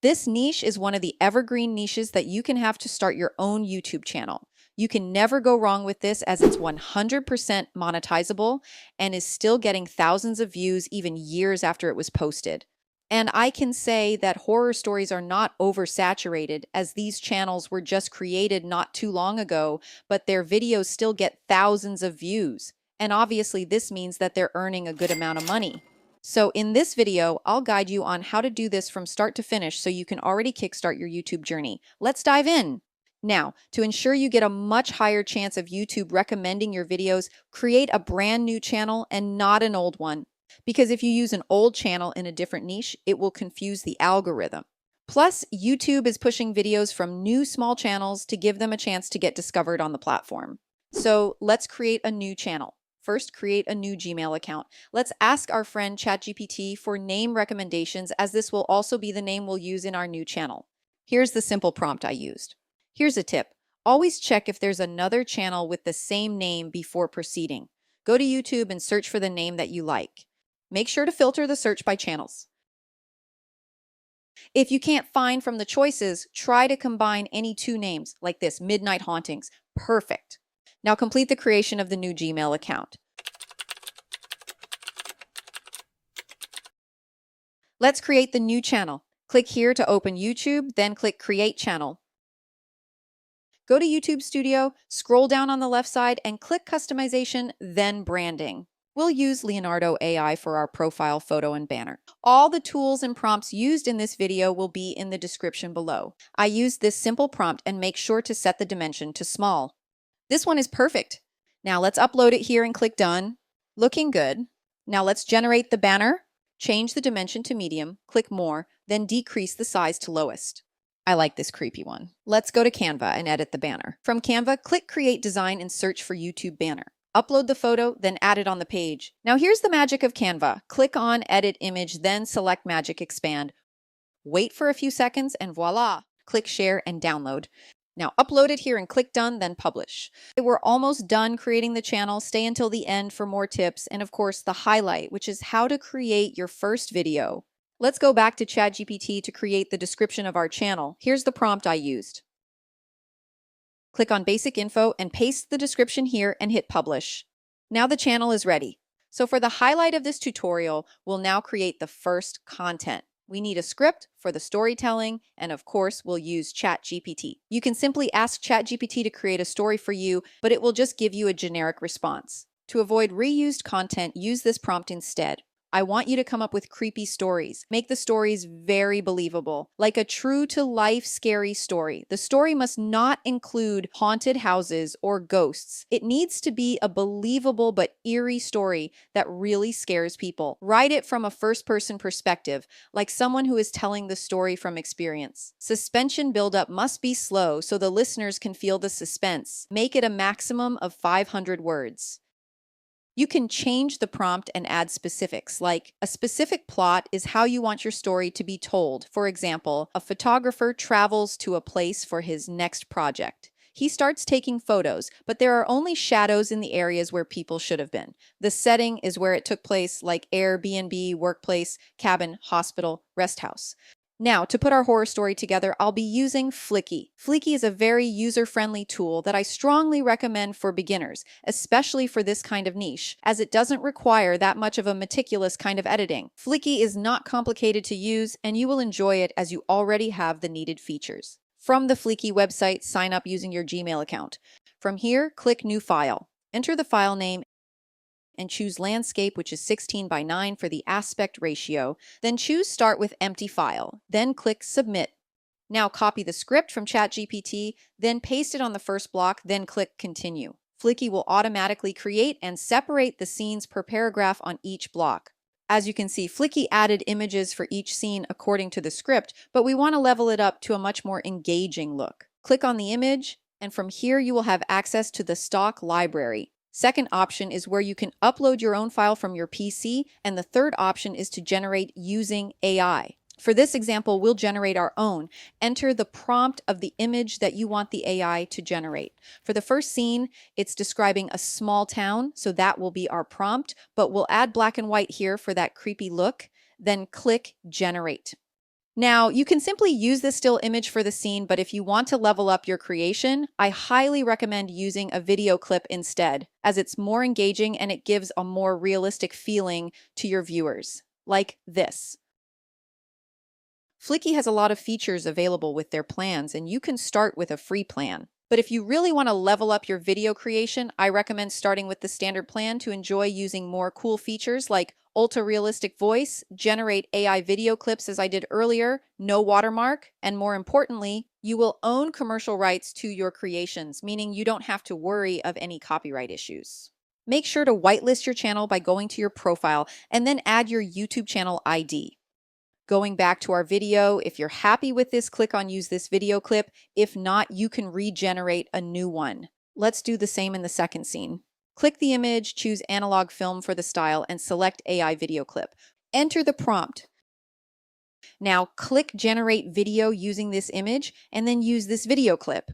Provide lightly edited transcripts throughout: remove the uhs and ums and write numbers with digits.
This niche is one of the evergreen niches that you can have to start your own YouTube channel. You can never go wrong with this as it's 100% monetizable and is still getting thousands of views even years after it was posted. And I can say that horror stories are not oversaturated as these channels were just created not too long ago, but their videos still get thousands of views. And obviously this means that they're earning a good amount of money. So in this video, I'll guide you on how to do this from start to finish so you can already kickstart your YouTube journey. Let's dive in. Now, to ensure you get a much higher chance of YouTube recommending your videos, create a brand new channel and not an old one. Because if you use an old channel in a different niche, it will confuse the algorithm. Plus, YouTube is pushing videos from new small channels to give them a chance to get discovered on the platform. So let's create a new channel. First, create a new Gmail account. Let's ask our friend ChatGPT for name recommendations, as this will also be the name we'll use in our new channel. Here's the simple prompt I used. Here's a tip. Always check if there's another channel with the same name before proceeding. Go to YouTube and search for the name that you like. Make sure to filter the search by channels. If you can't find from the choices, try to combine any two names, like this, Midnight Hauntings. Perfect. Now complete the creation of the new Gmail account. Let's create the new channel. Click here to open YouTube, then click Create Channel. Go to YouTube Studio, scroll down on the left side, and click Customization, then Branding. We'll use Leonardo AI for our profile photo and banner. All the tools and prompts used in this video will be in the description below. I used this simple prompt and make sure to set the dimension to small. This one is perfect. Now let's upload it here and click Done. Looking good. Now let's generate the banner. Change the dimension to medium, click More, then decrease the size to lowest. I like this creepy one. Let's go to Canva and edit the banner. From Canva, click Create Design and search for YouTube banner. Upload the photo, then add it on the page. Now here's the magic of Canva. Click on Edit Image, then select Magic Expand. Wait for a few seconds and voila! Click Share and download. Now upload it here and click Done, then Publish. We're almost done creating the channel. Stay until the end for more tips and of course the highlight, which is how to create your first video. Let's go back to ChatGPT to create the description of our channel. Here's the prompt I used. Click on Basic Info and paste the description here and hit Publish. Now the channel is ready. So for the highlight of this tutorial, we'll now create the first content. We need a script for the storytelling, and of course, we'll use ChatGPT. You can simply ask ChatGPT to create a story for you, but it will just give you a generic response. To avoid reused content, use this prompt instead. I want you to come up with creepy stories. Make the stories very believable, like a true-to-life scary story. The story must not include haunted houses or ghosts. It needs to be a believable but eerie story that really scares people. Write it from a first-person perspective, like someone who is telling the story from experience. Suspension buildup must be slow so the listeners can feel the suspense. Make it a maximum of 500 words. You can change the prompt and add specifics, like a specific plot is how you want your story to be told. For example, a photographer travels to a place for his next project. He starts taking photos, but there are only shadows in the areas where people should have been. The setting is where it took place, like Airbnb, workplace, cabin, hospital, rest house. Now, to put our horror story together, I'll be using Flicky. Flicky is a very user-friendly tool that I strongly recommend for beginners, especially for this kind of niche, as it doesn't require that much of a meticulous kind of editing. Flicky is not complicated to use, and you will enjoy it as you already have the needed features. From the Flicky website, sign up using your Gmail account. From here, click New File. Enter the file name and choose landscape, which is 16 by 9 for the aspect ratio. Then choose Start with Empty File. Then click Submit. Now copy the script from ChatGPT, then paste it on the first block, then click Continue. Flicky will automatically create and separate the scenes per paragraph on each block. As you can see, Flicky added images for each scene according to the script, but we want to level it up to a much more engaging look. Click on the image, and from here you will have access to the stock library. Second option is where you can upload your own file from your PC, and the third option is to generate using AI. For this example, we'll generate our own. Enter the prompt of the image that you want the AI to generate. For the first scene, it's describing a small town, so that will be our prompt, but we'll add black and white here for that creepy look, then click Generate. Now, you can simply use the still image for the scene, but if you want to level up your creation, I highly recommend using a video clip instead, as it's more engaging and it gives a more realistic feeling to your viewers, like this. Flicky has a lot of features available with their plans, and you can start with a free plan. But if you really want to level up your video creation, I recommend starting with the standard plan to enjoy using more cool features like ultra-realistic voice, generate AI video clips as I did earlier, no watermark, and more importantly, you will own commercial rights to your creations, meaning you don't have to worry of any copyright issues. Make sure to whitelist your channel by going to your profile and then add your YouTube channel ID. Going back to our video, if you're happy with this, click on Use this video clip. If not, you can regenerate a new one. Let's do the same in the second scene. Click the image, choose analog film for the style, and select AI video clip. Enter the prompt. Now click Generate Video using this image, and then use this video clip.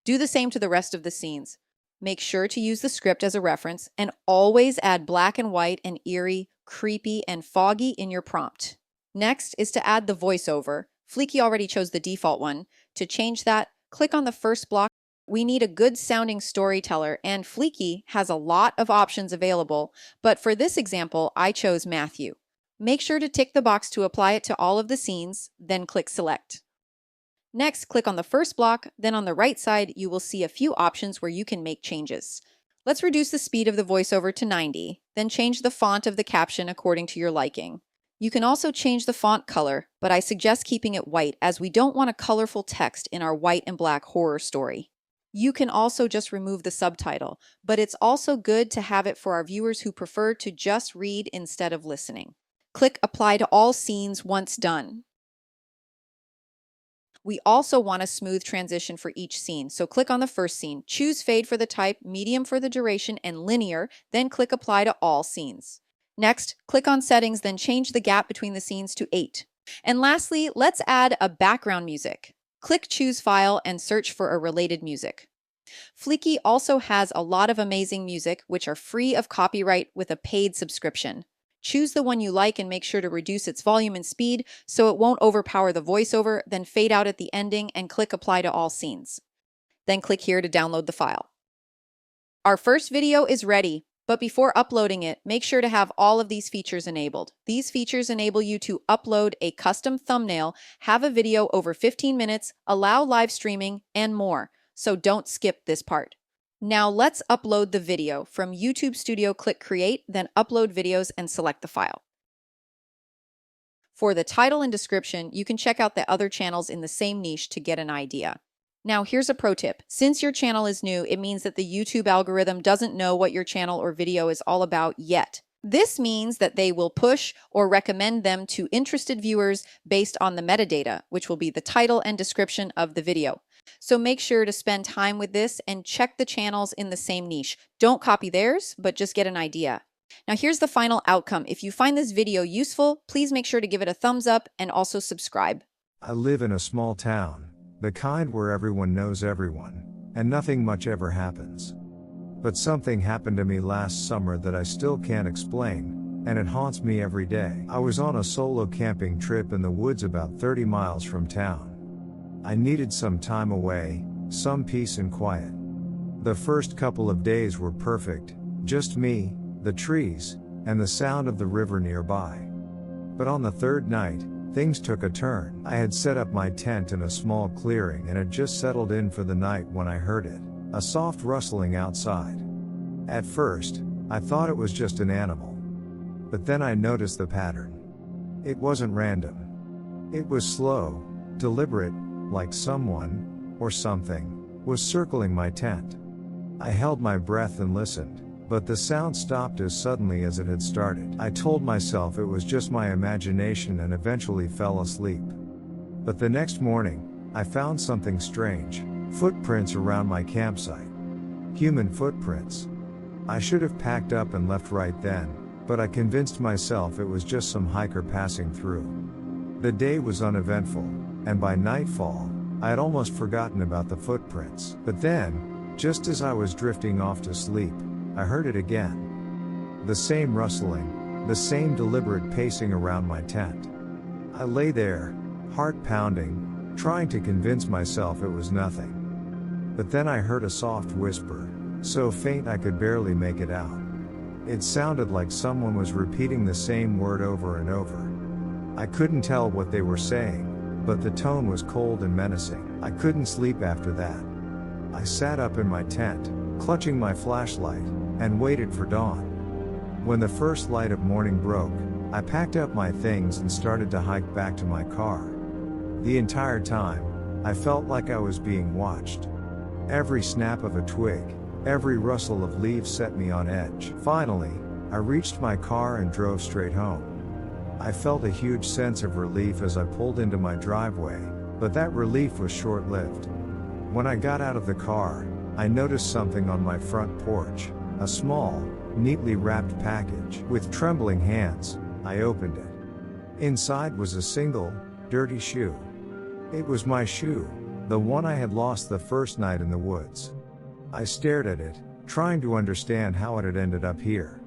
Do the same to the rest of the scenes. Make sure to use the script as a reference, and always add black and white and eerie, creepy, and foggy in your prompt. Next is to add the voiceover. Flicky already chose the default one. To change that, click on the first block. We need a good sounding storyteller, and Flicky has a lot of options available, but for this example, I chose Matthew. Make sure to tick the box to apply it to all of the scenes, then click Select. Next, click on the first block, then on the right side, you will see a few options where you can make changes. Let's reduce the speed of the voiceover to 90, then change the font of the caption according to your liking. You can also change the font color, but I suggest keeping it white as we don't want a colorful text in our white and black horror story. You can also just remove the subtitle, but it's also good to have it for our viewers who prefer to just read instead of listening. Click Apply to all scenes once done. We also want a smooth transition for each scene, so click on the first scene, choose Fade for the type, Medium for the duration, and Linear, then click Apply to all scenes. Next, click on Settings, then change the gap between the scenes to 8. And lastly, let's add a background music. Click Choose File and search for a related music. Flicky also has a lot of amazing music which are free of copyright with a paid subscription. Choose the one you like and make sure to reduce its volume and speed so it won't overpower the voiceover, then fade out at the ending and click Apply to all scenes. Then click here to download the file. Our first video is ready, but before uploading it, make sure to have all of these features enabled. These features enable you to upload a custom thumbnail, have a video over 15 minutes, allow live streaming, and more. So don't skip this part. Now let's upload the video. From YouTube Studio, click Create, then Upload Videos and select the file. For the title and description, you can check out the other channels in the same niche to get an idea. Now here's a pro tip. Since your channel is new, it means that the YouTube algorithm doesn't know what your channel or video is all about yet. This means that they will push or recommend them to interested viewers based on the metadata, which will be the title and description of the video. So make sure to spend time with this and check the channels in the same niche. Don't copy theirs, but just get an idea. Now here's the final outcome. If you find this video useful, please make sure to give it a thumbs up and also subscribe. I live in a small town, the kind where everyone knows everyone, and nothing much ever happens. But something happened to me last summer that I still can't explain, and it haunts me every day. I was on a solo camping trip in the woods about 30 miles from town. I needed some time away, some peace and quiet. The first couple of days were perfect, just me, the trees, and the sound of the river nearby. But on the third night, things took a turn. I had set up my tent in a small clearing and had just settled in for the night when I heard it, a soft rustling outside. At first, I thought it was just an animal. But then I noticed the pattern. It wasn't random. It was slow, deliberate, like someone, or something, was circling my tent. I held my breath and listened, but the sound stopped as suddenly as it had started. I told myself it was just my imagination and eventually fell asleep. But the next morning, I found something strange, footprints around my campsite. Human footprints. I should have packed up and left right then, but I convinced myself it was just some hiker passing through. The day was uneventful, and by nightfall, I had almost forgotten about the footprints. But then, just as I was drifting off to sleep, I heard it again. The same rustling, the same deliberate pacing around my tent. I lay there, heart pounding, trying to convince myself it was nothing. But then I heard a soft whisper, so faint I could barely make it out. It sounded like someone was repeating the same word over and over. I couldn't tell what they were saying, but the tone was cold and menacing. I couldn't sleep after that. I sat up in my tent, clutching my flashlight, and waited for dawn. When the first light of morning broke, I packed up my things and started to hike back to my car. The entire time, I felt like I was being watched. Every snap of a twig, every rustle of leaves set me on edge. Finally, I reached my car and drove straight home. I felt a huge sense of relief as I pulled into my driveway, but that relief was short-lived. When I got out of the car, I noticed something on my front porch, a small, neatly wrapped package. With trembling hands, I opened it. Inside was a single, dirty shoe. It was my shoe, the one I had lost the first night in the woods. I stared at it, trying to understand how it had ended up here.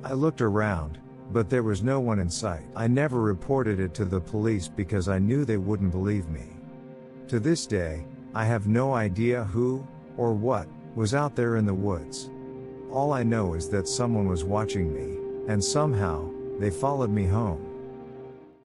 I looked around, but there was no one in sight. I never reported it to the police because I knew they wouldn't believe me. To this day, I have no idea who, or what, was out there in the woods. All I know is that someone was watching me, and somehow, they followed me home.